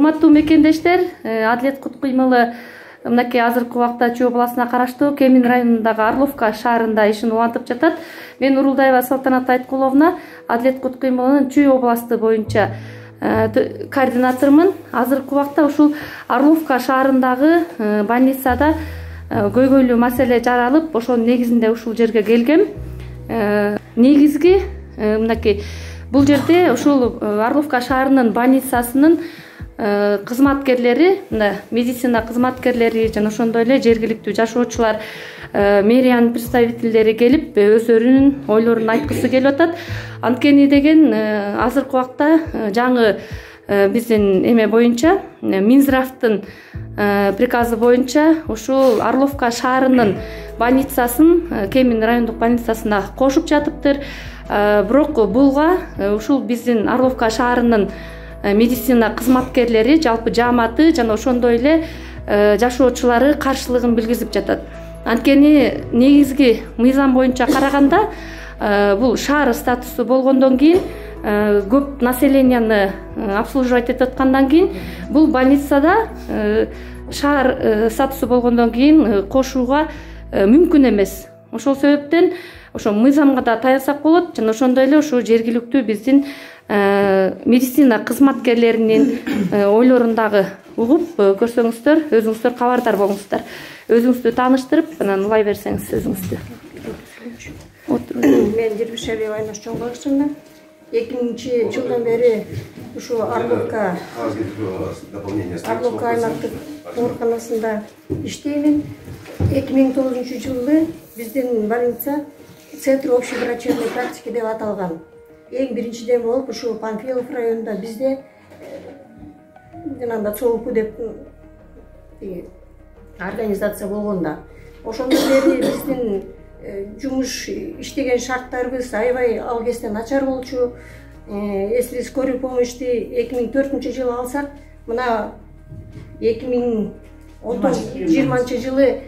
Урматтуу мекендештер, Адилет Куткуймалы мынакей азыркы убакта Чүй областына караштуу Кемин районундагы Орловка шаарында ишин улантып жатат. Мен Урулдаева Салтанат Айткуловна, Адилет Куткуймалынын Чүй областы боюнча координатормун. Азыркы убакта ушул Орловка шаарындагы больницада көйгөйлүү маселе жаралып, ошонун негизинде ушул жерге келгем. Негизги мынакей бул жерде ушул Орловка шаарынын больницасынын кызматкерлери, медицина кызматкерлери жана ошондой эле жергиликтүү жашоочулар, мэриянын представительдери келип өздөрүнүн ойлорун айткысы келип атат. Анткени деген азыркы убакта жаңы биздин эме боюнча, Минздравдын приказы боюнча ушул Орловка шаарынын больницасын Кемин райондук больницасына кошуп жатыптыр. Бирок булга ушул биздин Орловка шаарынын медицина кызматкерлери, жалпы жааматы жана ошондой эле жашоочулары каршылыгын билгизип жатат. Анткени негизги мыйзам боюнча караганда бул шаар статусу болгондон кийин, көп населенияны обслуживать этип аткандан кийин бул больницада шаар статусу болгондон кийин кошууга мүмкүн эмес. Ошол себептен ошо мыйзамга да таянсак болот жана ошондой эле ошо жергиликтүү биздин медицина кызматкерлеринин ойлорун дагы угуп көрсөңүздөр, өзүңүздөр кабардар болуңуздар. Өзүңүздү тааныштырып, анан улай берсеңиз өзүңүздү. Мен Дербишалиева Айнур Чоңбагычымын. 2000-жылдан бери ушу Орловка аймактык ооруканасында иштеймин. 2009-жылы биздин больница Центр общей врачебной практики деп аталган. Эң биринчиден болуп ушу Панфилов районунда бизде жанагындай ЦОУП деп организация болгонда. Ошондон бери биздин жумуш иштеген шарттарыбыз аябай ал кезде начар болчу. Если скорый помощьти 2004-жылы алсак, мына 2020-жылы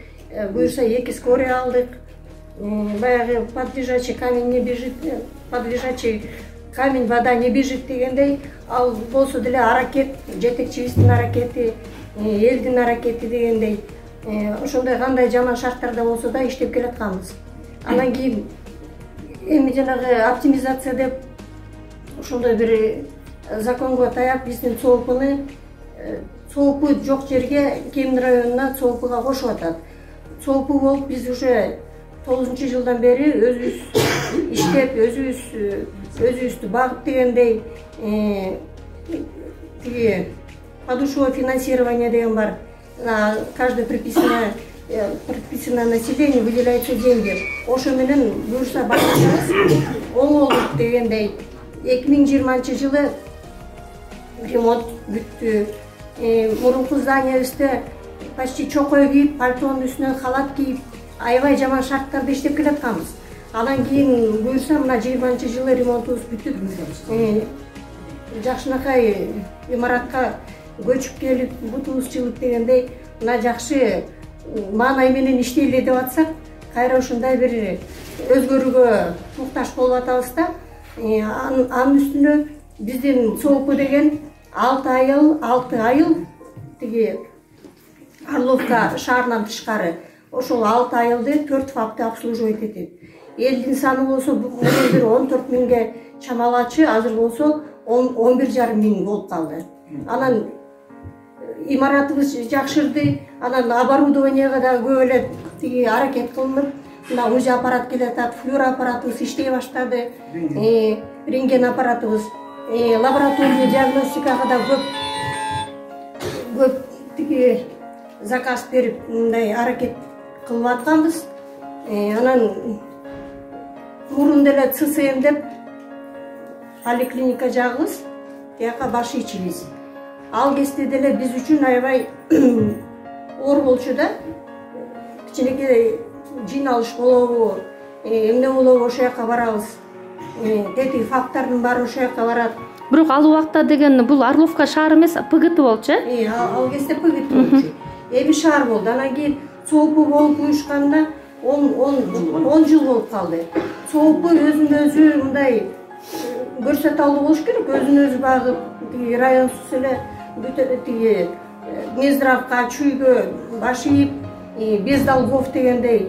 буюрса 2 скорый алдык. Баягы подлежащий камень не бежит, подлежащий камень вода не бежит дегендей, ал болсо деле аракет, жетекчибиздин аракети, элдин аракети дегендей. Ошондой кандай жаман шарттарда болсо да иштеп келатканбыз. Анан кийин эми жанагы оптимизация деп ошондой бир законго таяп биздин ЦОУПу жок жерге Кемин районуна ЦОУПга кошуп атат. ЦОУПу болуп биз уже 9-жылдан бери өзүбүз иштеп, өзүбүздү багып дегендей, тиги подушевое финансирование деген бар. На каждое приписанное населению выделяются деньги. Ошо менен буюрса больницабыз оңолдук дегендей. 2020-жылы ремонт бүттү. Мурунку зданиябызда почти чокой кийип, пальтонун үстүнө халат кийип, аябай жаман шарттарда иштеп келатканбыз. Анан кийин буюрса мына 20-жылы ремонтубуз бүтүп, жакшынакай имаратка көчүп келип, бутубуз жылып дегендей, мына жакшы маанай менен иштейле деп атсак, кайра ушундай бир өзгөрүүгө муктаж болуп атабыз да. Анын үстүнө биздин ЦОУП деген 6 айыл тиги Орловка шаарынан тышкары. Ошол 6 айылды 4 фапты обслуживать этет. Элдин саны болсо бир 14 миңге чамалачы, азыр болсо 11,5 миң болуп калды. Анан имаратыбыз жакшырды, анан оборудованияга да көп эле тиги аракет кылынып, мына УЗИ аппарат келатат, флюор аппаратыбыз иштей баштады, рентген аппаратыбыз, лабораторный диагностикага да көп тиги заказ берип, мындай аракет кылып атканбыз. Анан мурун деле ЦСМ деп поликлиника жагыбыз, тияка баш ичибиз. Ал кезде деле биз үчүн аябай оор болчу да. Кичинекей жин алыш болобу, эмне болобу ошол жака барабыз. Дети фактардын баары ошол жака барат. Бирок ал убакта деген бул Орловка шаар эмес, ПГТ болчу, ал кезде ПГТ болчу. Эми шаар болду. Анан кийин ЦОУП болуп уюшканда 10 жыл болуп калды. ЦОУП өзүн өзү мындай көрсөтө алуу болуш керек, өзүн өзү багып, районсуз эле тиги Минздравга, чүйгө баш ийип, без долгов дегендей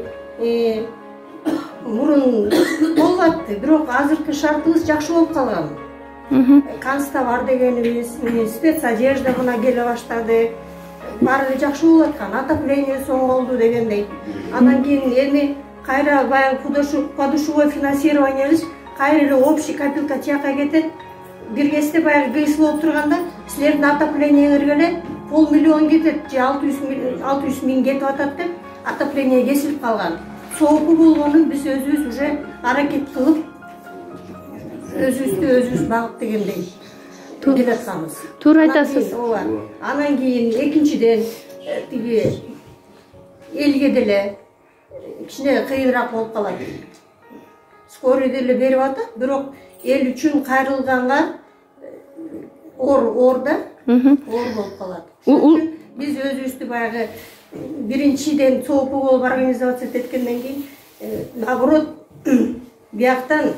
мурун болуп атты. Бирок азыркы шартыбыз жакшы болуп калган. Канцтовар дегенибиз, спецодежда мына келе баштады. Баары эле жакшы болуп аткан. Отопление соң болду дегендей. Андан кийин эми кайра баягы подушевой финансированиебиз кайра эле общий копилка тияка кетет. Бир кезде баягы кыйсы болуп турганда силердин отоплениеңерге эле 500 000 кетет же 600 000 кетип атат деп отопление кесилип калган. Соопу болгонун биз өзүбүз уже аракет кылып өзүбүздү багып дегендей келатканбыз. Туура айтасыз. Анан кийин экинчиден тиги элге деле кичине кыйыныраак болуп калат. Скорый деле берип атат, бирок эл үчүн кайрылганга оор да, оор болуп калат. Биз өзүбүздү баягы биринчиден соопу болуп организация эткенден кийин наоборот бияктан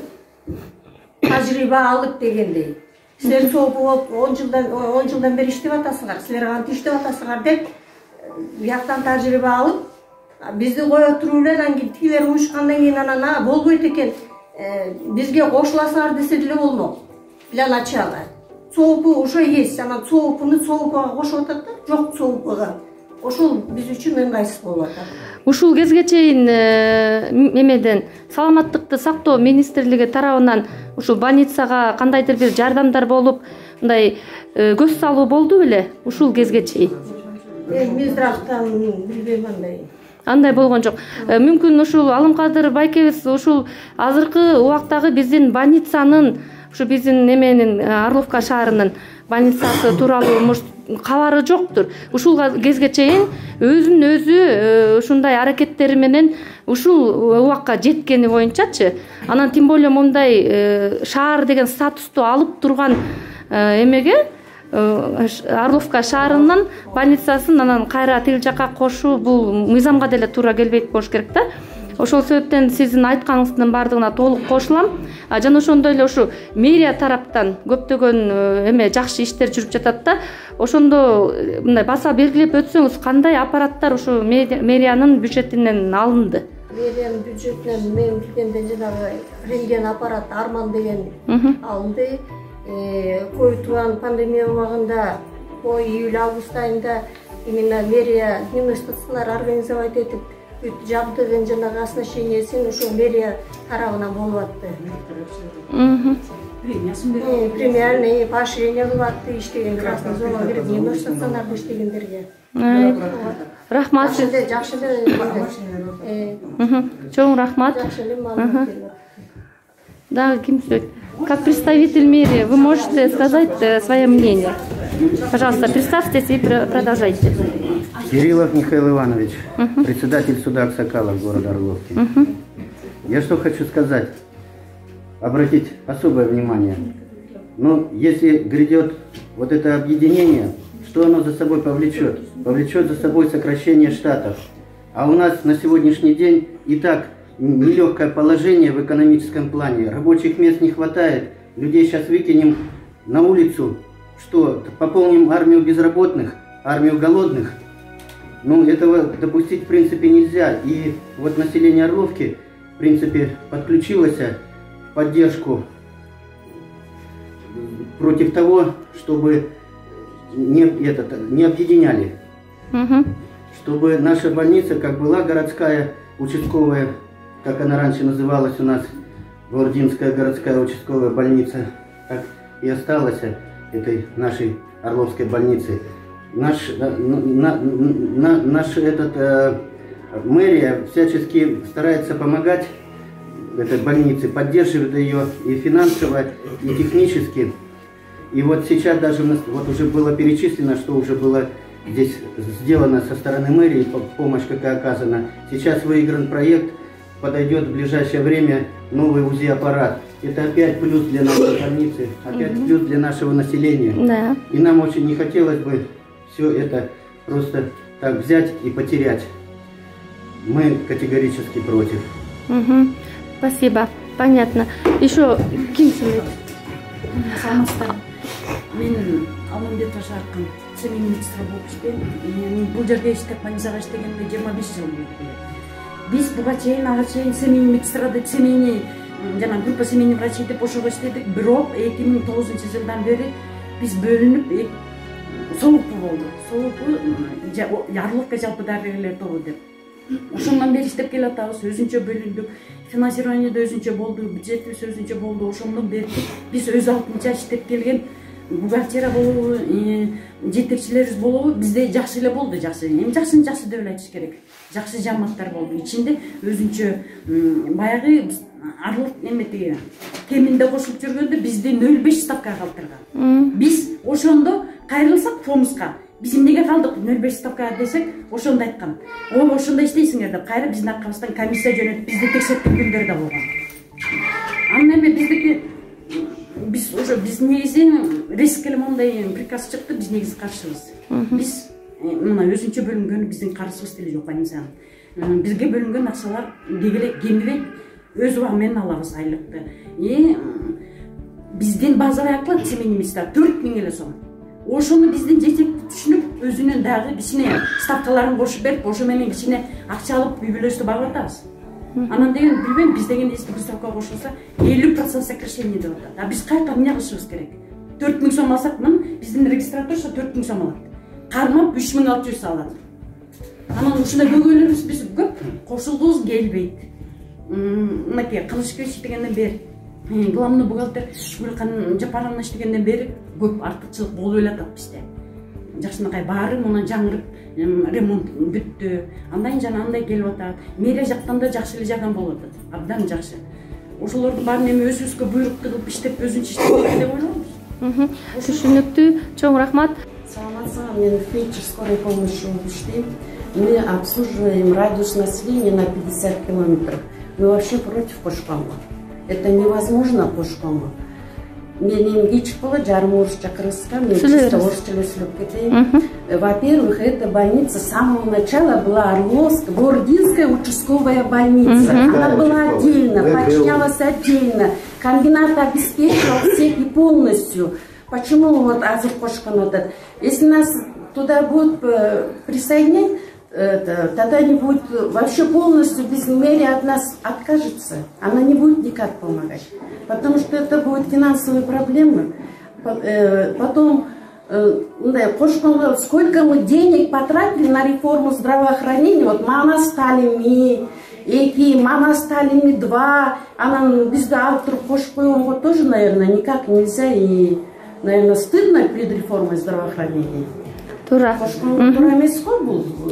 тажрыйба алып дегендей. Силер соопу болуп 10 жылдан бери иштеп атасыңар, силер кантип иштеп атасыңар деп бияктан тажрыйба алып бизди кое туруп эле анан кийин тигилер уюшкандан кийин анан болбойт экен, бизге кошуласыңар десе деле болмок. Для начала соопу ошо есть, анан соопуну соопуга кошуп атат да, жок соопуга. Ошол биз үчүн ыңгайсыз болуп атат. Ушул кезге чейин эмеден саламаттыкты сактоо министрлиги тарабынан ушул больницага кандайдыр бир жардамдар болуп, мындай көз салуу болду беле ушул кезге чейин? Минздравтан билбейм андай. Андай болгон жок. Мүмкүн ушул Алымкадыр байкебиз ушул азыркы убактагы биздин больницанын, ушу биздин эменин Орловка шаарынын больницасы тууралуу кабары жоктур. Ушул кезге чейин өзүн өзү ушундай аракеттери менен ушул убакка жеткени боюнчачы. Анан тем более мындай шаар деген статусту алып турган эмеге Орловка шаарынын больницасын анан кайра тил жакка кошуу бул мыйзамга деле туура келбейт болуш керек да. Ошол себептен сиздин айтканыңыздын баардыгына толук кошулам. Жана ошондой эле ушу мэрия тараптан көптөгөн эме жакшы иштер жүрүп жатат да. Ошондо мындай баса белгилеп өтсөңүз, кандай аппараттар ушу мэриянын бюджетинен алынды? Мэриянын бюджетинен мен билгенден жанагы рентген аппарат Арман деген алынды. Ковид пандемия убагында июль-август айында именно мэрия стационар организовать этип жабдыгын жанагы оснащениесин ушул мэрия тарабынан болуп атты. Премиальный поощрение кылып атты иштеген красный зонага кирип немножко стационарда иштегендерге. Рахмат. Жакшы эле. Чоң рахмат. Да, ким сөйт? Как представитель мэрии, вы можете сказать свое мнение? Пожалуйста, представьтесь и продолжайте. Кириллов Михаил Иванович, председатель суда Аксакалов города Орловки. Я что хочу сказать, обратить особое внимание. Но если грядет вот это объединение, что оно за собой повлечет? Повлечет за собой сокращение штатов. А у нас на сегодняшний день и так нелегкое положение в экономическом плане. Рабочих мест не хватает. Людей сейчас выкинем на улицу. Что, пополним армию безработных, армию голодных? Ну, этого допустить в принципе нельзя. И вот население Орловки в принципе подключилось в поддержку против того, чтобы не объединяли. Чтобы наша больница, как была городская участковая, как она раньше называлась у нас, Гвардинская городская участковая больница, так и осталась этой нашей Орловской больницы. Мэрия всячески старается помогать этой больнице, поддерживает ее и финансово, и технически. И вот сейчас даже вот уже было перечислено, что уже было здесь сделано со стороны мэрии, помощь какая оказана. Сейчас выигран проект, подойдет в ближайшее время новый УЗИ-аппарат. Это опять плюс для нашей больницы, опять плюс для нашего населения. Да. И нам очень не хотелось бы все это просто так взять и потерять. Мы категорически против. Спасибо. Понятно. Еще ким сөйлейді? Саламатсыздар. Мен Алмамбетова Жарқын. семейный медсестра болуп иштейм. Бул жерде иштеп больницага иштегениме 25 жыл болду. Биз буга чейин ага чейин семейный медсестра деп семейный жана группа семейный врачей деп ошого иштедик. Бирок 2009 жылдан бери биз бөлүнүп соопу болду. Соопу Ярловка жалпы дарыгерлер тобу деп. Ошондон бери иштеп келатабыз, өзүнчө бөлүндүк. Финансирование да өзүнчө болду, бюджетибиз өзүнчө болду. Ошондон бери биз өз алдынча иштеп келген бухгалтера болобу, жетекчилерибиз болобу, бизде жакшы эле болду, жакшы. Эми жакшыны жакшы деп эле айтыш керек. Жакшы жааматтар болду. Ичинде өзүнчө баягы Орлов эметиги кеминде кошуп жүргөндө бизди 0,5 ставкага калтырган. Биз ошондо кайрылсак фомуска биз эмнеге калдык 0,5 ставкага десек, ошондо айткан. Ошондо иштейсиңер деп кайра биздин аркабыздан комиссия жөнөтүп бизди текшерткен күндөр да болгон. Анан эми биздики биз негизи риск эле мондай приказ чыкты, биз негизи каршыбыз. Биз мына өзүнчө бөлүнгөн биздин карызыбыз деле жок больницанын. Бизге бөлүнгөн акчалар кемибей өз убагы менен алабыз айлыкты. Биздин базовый оклад семейный медсестра 4000 эле сом. Ошону биздин жетекти түшүнүп, өзүнүн дагы кичине ставкаларын кошуп берип, ошо менен кичине акча алып үй-бүлөбүздү багып атабыз. Анан деген билбейм, биз деген эски ставка кошулса 50% сокращение деп атат. А биз кайка эмне кылышыбыз керек? 4000 сом алсак, биздин регистратурса 4000 сом алат. Кармап 3600 алат. Анан ушундай көйгөйлөрүбүз биз көп, кошулгубуз келбейт. Мынакей кылыш иштегенден бери, главный бухгалтер Гүлкан Жапаровна иштегенден бери көп артыкчылык болуп эле атат бизде. Жакшынакай баары мына жаңырып, ремонт бүттү. Андан жана андай келип атат. Мэрия жактан да жакшы эле жардам болуп атат. Абдан жакшы. Ошолордун баарын эми өзүбүзгө буйрук кылып иштеп, өзүнчө иштеп деп ойлойбуз. Түшүнүктүү, чоң рахмат. Саламатсызбы, мен фельдшер скорой помощи иштейм. Мы обслуживаем радиус населения на 50 километров. Мы вообще против Кошкома. Это невозможно Кошкома. Мен кечик болот, жарым орусча кыргызча, мен чисто орусча эле сүйлөп кетейин. Во-первых, эта больница с самого начала была Орловская, Бородинская участковая больница. Она была отдельно, подчинялась отдельно. Комбинат обеспечивал всех и полностью. Почему вот Азур Кошкома? Если нас туда будут присоединять, тогда не будет вообще полностью, без мэрии от нас откажется. Она не будет никак помогать. Потому что это будут финансовые проблемы. Потом, сколько мы денег потратили на реформу здравоохранения, вот Мана Сталими, Мана Сталими 2, она без автора Кошкома тоже, наверное, никак нельзя, и, наверное, стыдно перед реформой здравоохранения. Тура.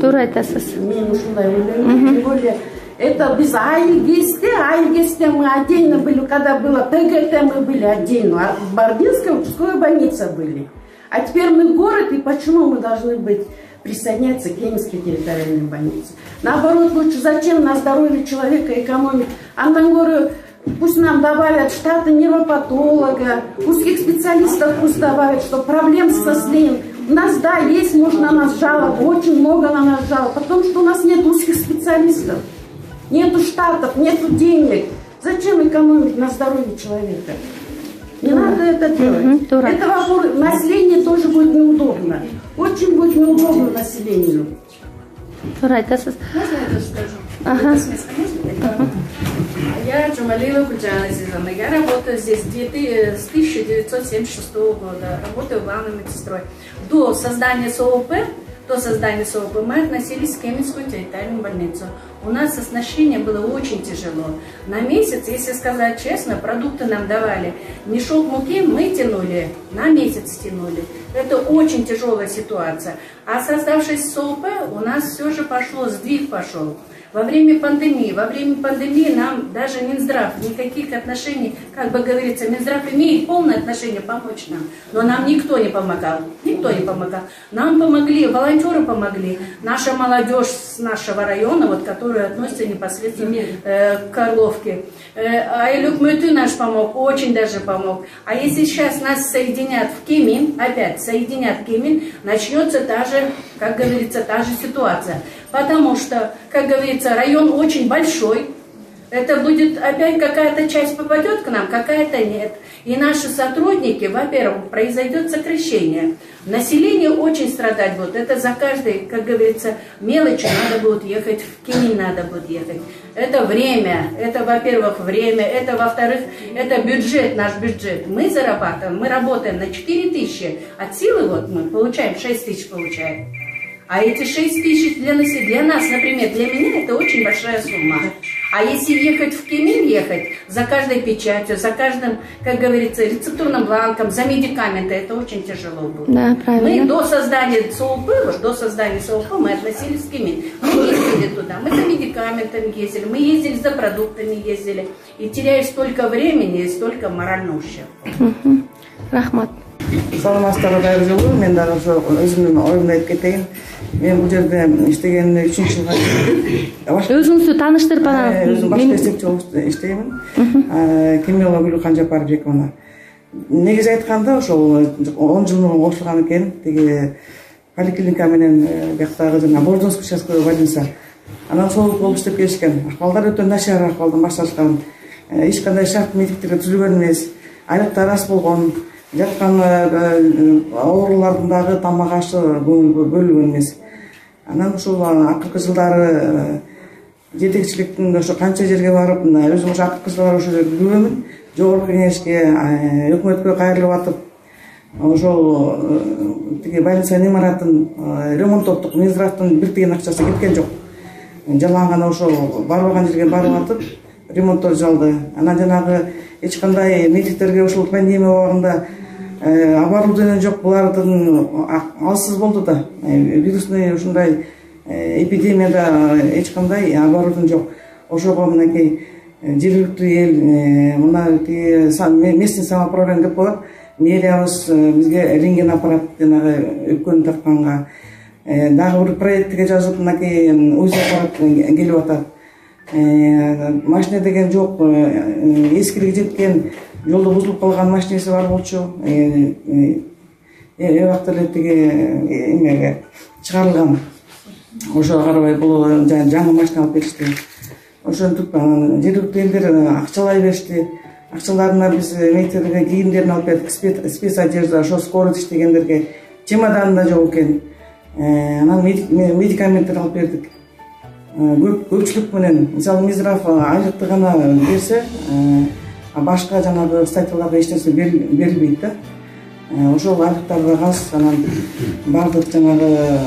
Тура айтасыз. Мен ушундай ойлойм. Тем более, это без Айлгесте мы отдельно были, когда было ПГТ мы были отдельно, а в Бородинской участковой больнице были. А теперь мы город, и почему мы должны быть присоединяться к Кемеровской территориальной больнице? Наоборот, лучше зачем на здоровье человека экономить? А там говорю, пусть нам добавят штаты нейропатолога, узких специалистов пусть добавят, что проблем с наследием. У нас, да, есть, может, на нас жалоб, очень много на нас жалоб, потому что у нас нет узких специалистов, нету штатов, нету денег. Зачем экономить на здоровье человека? Не надо это делать. Это вопрос, населению тоже будет неудобно. Очень будет неудобно населению. Можно я тоже скажу? Я Джумалиева Куджана Азизовна. Я работаю здесь с 1976 года. Работаю главной медсестрой. До создания СОП мы относились к Кемеровскую территориальную больницу. У нас оснащение было очень тяжело. На месяц, если сказать честно, продукты нам давали. Мешок муки мы тянули, на месяц тянули. Это очень тяжелая ситуация. А создавшись СОП, у нас все же сдвиг пошел. Во время пандемии нам даже Минздрав никаких отношений, как бы говорится, Минздрав имеет полное отношение помочь нам, но нам никто не помогал, Нам помогли, волонтеры помогли, наша молодежь с нашего района, вот, которая относится непосредственно к Орловке. Айлюк Мюты наш помог, очень даже помог. А если сейчас нас соединят в Кемин, начнется та же, как говорится, та же ситуация. Потому что, как говорится, район очень большой, Это будет опять какая-то часть попадет к нам, какая-то нет. И наши сотрудники, во-первых, произойдет сокращение. Население очень страдать будет. Это за каждой, как говорится, мелочью надо будет ехать, в Кемень надо будет ехать. Это время, это, во-первых, время, это, во-вторых, это бюджет, наш бюджет. Мы зарабатываем, мы работаем на 4000, от силы вот мы получаем 6000 получаем. А эти 6000 для нас, например, для меня это очень большая сумма. А если ехать в Кемень, ехать за каждой печатью, за каждым, как говорится, рецептурным бланком, за медикаменты, это очень тяжело было. Да, правильно. Мы до создания СОУП, мы относились в Кемень. Мы ездили туда, мы за медикаментами ездили, мы ездили за продуктами, ездили. И теряешь столько времени и столько морального ущерба. Рахмат. Саламатсыздар кайры жолу, мен дагы ошо өзүмдүн оюмду айтып кетейин. Мен бул жерде иштегениме 3-чү жылга чыкты. Өзүңүздү тааныштырып анан өзүм башкы эсепчи болуп иштеймин. Кемелова Гүлү Канжапаровна. Негизи айтканда ошол 10 жыл мурун кошулган экен. Тиги поликлиника менен бияктагы жана Бордонский участкалык больница. Анан ошол болуп иштеп келишкен. Акыбалдар өтө начар акыбалдан башташкан. Эч кандай шарт медиктерге түзүлгөн эмес. Айлыктар аз болгон. Жаткан оорулардын дагы тамак ашы бөлүнгөн эмес. Анан ушул акыркы жылдары жетекчиликтин ошо канча жерге барып, өзүм ошо акыркы жылдары ошо жерге күбөмүн. Жогорку кеңешке, өкмөткө кайрылып атып, ошол тиги больницанын имаратын ремонттоттук Минздравдын бир тиен акчасы кеткен жок. Жалаң гана ошол барбаган жерге барып атып, ремонттоо жалды. Анан жанагы эч кандай медиктерге ушул пандемия убагында оборудование жок, булардын алсыз болду да. Вирусный ушундай эпидемияда эч кандай оборудование жок. Ошого мынакей жергиликтүү эл, мына местный самоуправление деп коет, мэриябыз бизге рентген аппарат жанагы өпкөнү тартканга дагы бир проектке жазып мынакей УЗИ аппарат келип атат. Машина деген жок, эскилиги жеткен, жолдо бузулуп калган машинеси бар болчу. Убакта эле тиги эмеге чыгарылган. Ошого карабай бул жаңы машина алып беришти. Ошентип жергиликтүү элдер акчалай беришти. Акчаларына биз мектептерге кийимдерин алып бердик, спецодежда, ошо скорость иштегендерге чемоданында жок экен. Анан медикаменттер алып бердик. Көпчүлүк менен, мисалы Минздрав айлыкты гана берсе, башка жанагы статьяларга эч нерсе берилбейт да. Ошол айлыктар да аз, анан бардык жанагы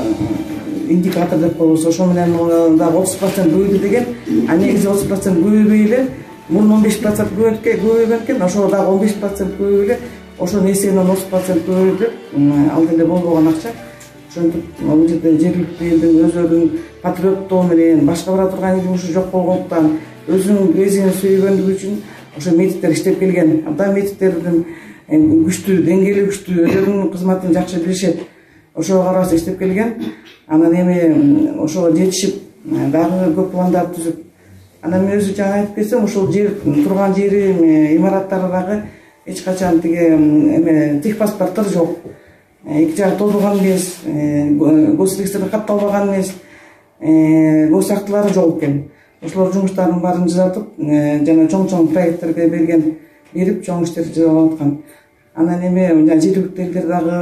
индикатор деп коебуз, ошо менен дагы 30% көбөйдү деген, а негизи 30% көбөйбөй эле, мурун 15% көбөйгөн экен, ошо дагы 15% көбөйбөй эле, ошонун эсебинен 30% көбөйдү, ал деле болбогон акча. Ошентип, бул жерде жергиликтүү элдин өздөрүнүн патриоттугу менен башка бара турган жумушу жок болгондуктан, өзүнүн президентин сүйгөндүгү үчүн ошо медиктер иштеп келген. Анда медиктердин күчтүү, деңгээли күчтүү, өздөрүнүн кызматын жакшы билишет. Ошого карабастан иштеп келген. Анан эми ошого жетишип, дагы көп пландар түзүп. Анан мен өзү жаңы айтып кетсем, ошол жер турган жери, имараттары дагы эч качан тиги эме техпаспорттор жок. Эки жагы толтурган эмес, госрегистрге катталбаган эмес, гос актылары жок экен. Ошолор жумуштардын баарын жасатып, жана чоң проекттерге берип, чоң иштер жасалып аткан. Анан эми жергиликтүү элдер дагы,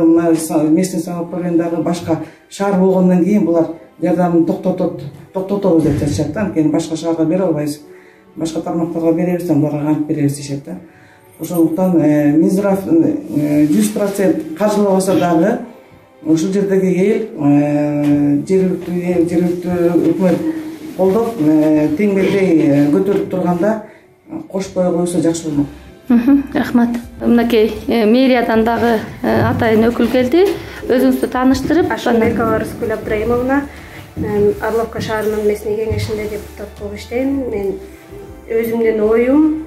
местный самоуправление дагы башка шаар болгондон кийин булар жардамын токтотобуз деп жатышат да. Анткени башка шаарга бере албайбыз. Башка тармактарга беребиз, буларга кантип беребиз дешет да. Ошондуктан Минздрав 100% каржылабаса дагы ушул жердеги эл, жергиликтүү өкмөт колдоп, теңбелдей көтөрүп турганда кошпой койсо жакшы болмок. Рахмат. Мынакей мэриядан дагы атайын өкүл келди. Өзүңүздү тааныштырып, Ашымбекова Рыскүл Абдрайымовна, Орловка шаарынын местный кеңешинде депутат болуп иштейм. Мен өзүмдүн оюм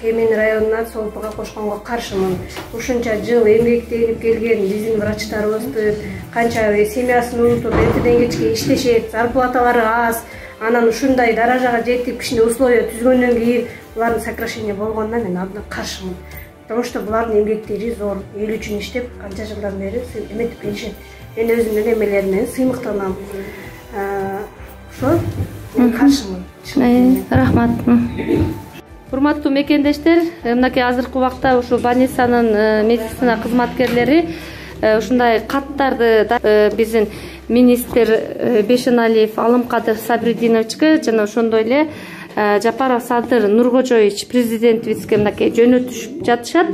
Кемень районуна СОУПга кошконго каршымын. Ушунча жыл эмгектенип келген биздин врачтарыбызды канча семьясын унутуп, эртеден кечке иштешет, зарплаталары аз. Анан ушундай даражага жетип, кичине условия түзгөндөн кийин булардын сокращение болгонуна мен абдан каршымын. Потому что булардын эмгектери зор, эл үчүн иштеп, канча жылдан бери эметип келишет. Мен өзүмдүн эмелеримден сыймыктанам. Ошо мен каршымын. Рахмат. Урматтуу мекендештер, мынакей азыркы убакта ушул больницанын медицина кызматкерлери ушундай каттарды биздин министр Бешеналиев Алымкадыр Сабридиновичке жана ошондой эле Жапаров Садыр Нуркожоевич президентибизге мынакей жөнөтүшүп жатышат.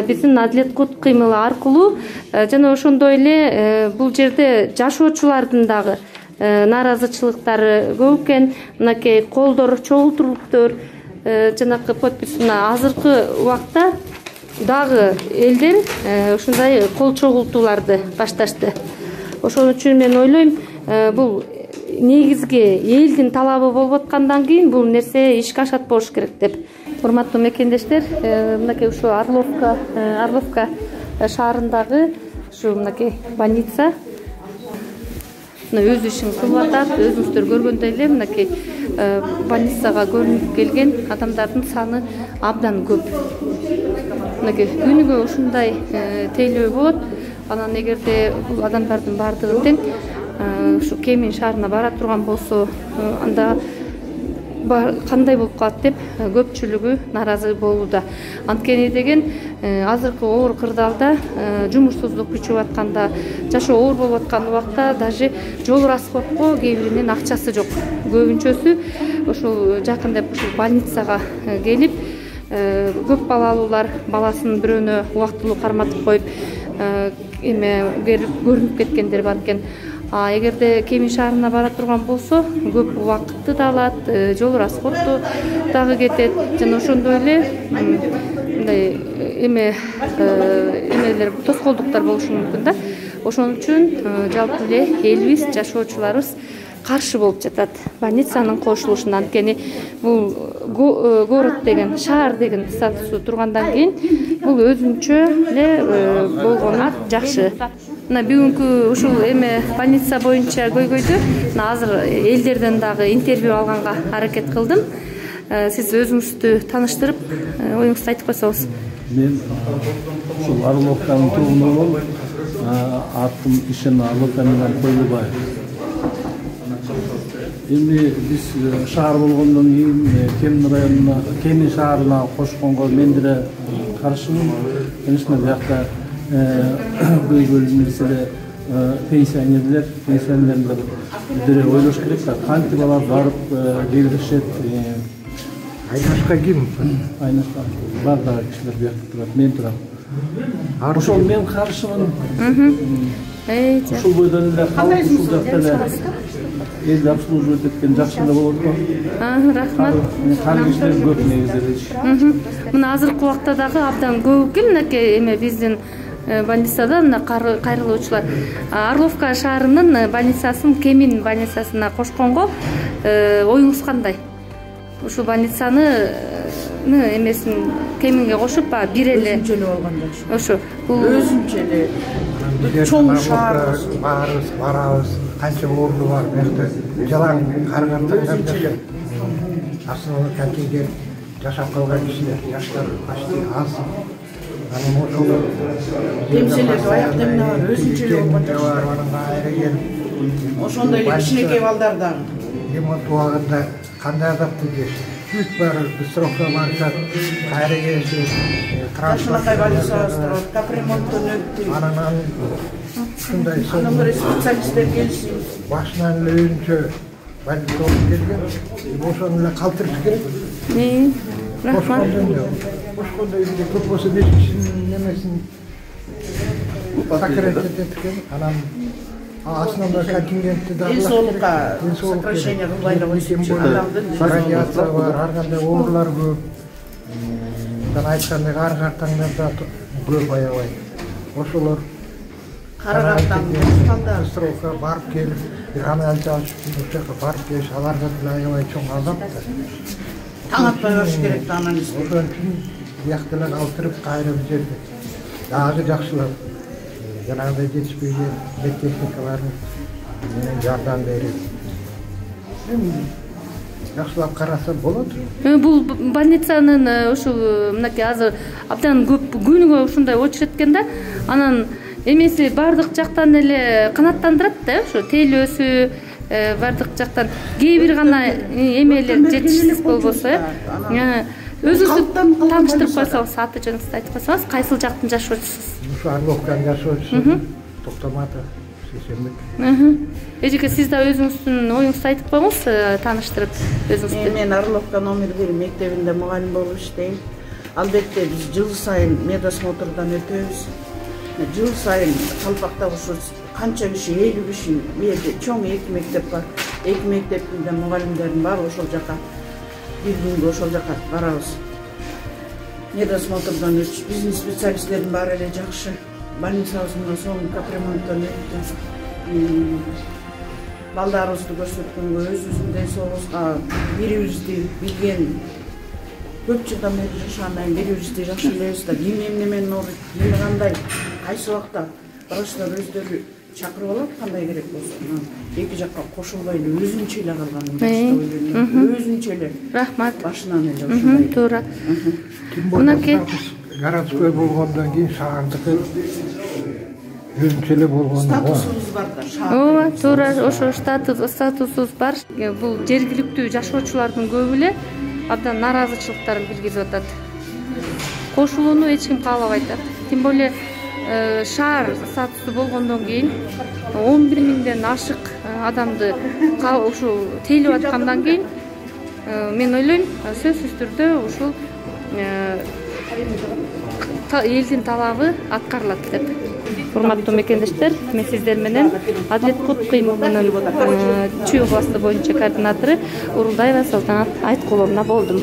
Биздин Адилет кут кыймылы аркылуу жана ошондой эле бул жерде жашоочулардын дагы нааразычылыктары көп экен. Мынакей колдор чогултуруптур. Жанакы подписине азыркы убакта дагы элдер ушундай кол чогултууларды башташты. Ошон үчүн мен ойлойм, бул негизги элдин талабы болуп аткандан кийин бул нерсе ишке ашат болуш керек деп. Урматтуу мекендештер, мынакей ушу Орловка шаарындагы ушу мынакей больница өз ишин кылып атат. Өзүңүздөр көргөндөй эле мынакей больницага көрүнүп келген адамдардын саны абдан көп. Мынакей күнүгө ушундай тейлөө болот. Анан эгерде бул адамдардын баардыгы тең ушу Кемин шаарына бара турган болсо, анда кандай болуп калат деп көпчүлүгү нааразы болууда. Анткени деген азыркы оор кырдаалда жумушсуздук күчүп атканда, жашоо оор болуп аткан убакта даже жол расходко кээ биринин акчасы жок. Көбүнчөсү ушул жакын деп ушул больницага келип, көп балалуулар баласын бирөөнө убактылуу карматып коюп көрүнүп кеткендер бар экен. Эгерде Кемин шаарына бара турган болсо, көп убакытты да алат, жол расходу дагы кетет. Жана ошондой эле мындай эмелер тоскоолдуктар болушу мүмкүн да. Ошон үчүн жалпы эле элибиз, жашоочуларыбыз каршы болуп жатат больницанын кошулушуна. Анткени бул город деген, шаар деген статусу тургандан кийин бул өзүнчө эле болгону жакшы. Мына бүгүнкү ушул больница боюнча көйгөйдү азыр элдерден дагы интервью алганга аракет кылдым. Сиз өзүңүздү тааныштырып, оюңузду айтып койсоңуз. Мен ушул Орловканын тургуну, атым Ишеналов Эмилхан Койлубаев. Эми биз шаар болгондон кийин Кемин районуна, Кемин шаарына кошконго мен деле каршымын. Конечно, биякта көйгөйлүү нерселер пенсионерлер деле ойлош керек. Кантип алар барып келишет. Айнашка ким? Айнашка бар дагы кишилер биякта турат, мен турам. Ошол мен каршымын. Ушул бойдон эле кандай ушул жакта эле элди обслуживать эткен жакшы эле болот го. Рахмат. Кардиштер көп негизи. Мына азыркы убакта дагы абдан көп экен мынакей биздин больницада мына кайрылуучулар. Орловка шаарынын больницасын Кемин больницасына кошконго оюңуз кандай? Ушул больницаны эмесин Кеминге кошуп бир эле өзүнчө эле болгон жакшы. Ошо бул Өзүнчө эле чоң шаар барабыз, канча орду бар, бияқта жалаң каргартаңдар. Асыл контингент жашап калган кишилер, жаштар почти аз. Анан ошол темселерди аяктамай өзүнчө эле болгон жакшы. Ошондой эле кичинекей балдар дагы. Ремонт убагында кандай азапты кеш. Бүт баары срока барышат, кайра келишет, Ташынакай больницабызда капремонттон өттү. анан ушундай Анан бир специалисттер келишти. башынан эле өзүнчө больница болуп келген. Ошону эле калтырыш керек. Рахмат. Ошондой эле көп болсо 5 кишинин немесин сократить эткен. Анан основной контингентти дагы Ден соолукка сокращение кылбай эле койсун. радиация бар, ар кандай оорулар көп. Айткандай ар картаңдарда көп аябай. Ошолор карагаттан срока барып келип, бир анализ алышып, ошоко барып келиш, аларга деле аябай чоң азап. таң атпай барыш керек да анализ. Ошон үчүн биякта эле калтырып кайра бир жерде дагы жакшылап жанагындай жетишпеген медтехникаларын жардам берип жакшылап караса болот. Бул больницанын ушул мынакей азыр абдан көп күнүгө ушундай очередь экен да. Анан эмеси бардык жактан эле канааттандырат да, ошо тейлөөсү, бардык жактан кээ бир гана эмелер жетишсиз болбосо өзүңүздү тааныштырып койсоңуз, аты жөнүңүздү айтып койсоңуз, кайсыл жактын жашоочусуз? Ушу Орловканын жашоочусу Токтоматов Сейсенбек. Эжеке, сиз да өзүңүздүн оюңузду айтып коюңуз, тааныштырып өзүңүздү. Мен Орловка номер 1 мектебинде мугалим болуп иштейм. Албетте биз жыл сайын медосмотрдан өтөбүз. Жыл сайын Калпакта ушу канча киши, 50 киши, жерде чоң 2 мектеп бар. 2 мектептин да мугалимдерин баары ошол жака бир күнгө ошол жака барабыз. Медосмотрдан өтүш, биздин специалисттердин баары эле жакшы. Больницабыз мына соң капремонттон өттү. Балдарыбызды көрсөткөнгө, өзүбүздүн ден соолугубузга бирибизди билген көп жылдан бери жашаган, бирибизди жакшы билебиз да, ким эмне менен ооруйт, ким кандай, кайсы убакта врачтар өздөрү чакырып алат, кандай керек болсо. Эки жакка кошулбай эле өзүнчө эле калган, өзүнчө эле. Рахмат. Башынан эле ушундай. Туура. Мынакей городской болгондон кийин шаардыкы өзүнчө эле болгону. Статусубуз бар да, шаар. Ооба, туура, ошо статусубуз бар. Бул жергиликтүү жашоочулардын көбү эле абдан нааразычылыктарын билгизип атат. Кошулууну эч ким каалабай атат. Тем более шаар статусу болгондон кийин 11 миңден ашык адамды ушул тейлеп аткандан кийин мен ойлойм, сөзсүз түрдө ушул элдин талабы аткарылат деп. Урматтуу мекендештер, мен сиздер менен Адилет Кут кыймылынын Чүй областы боюнча координатору Урулдаева Салтанат Айткуловна болдум.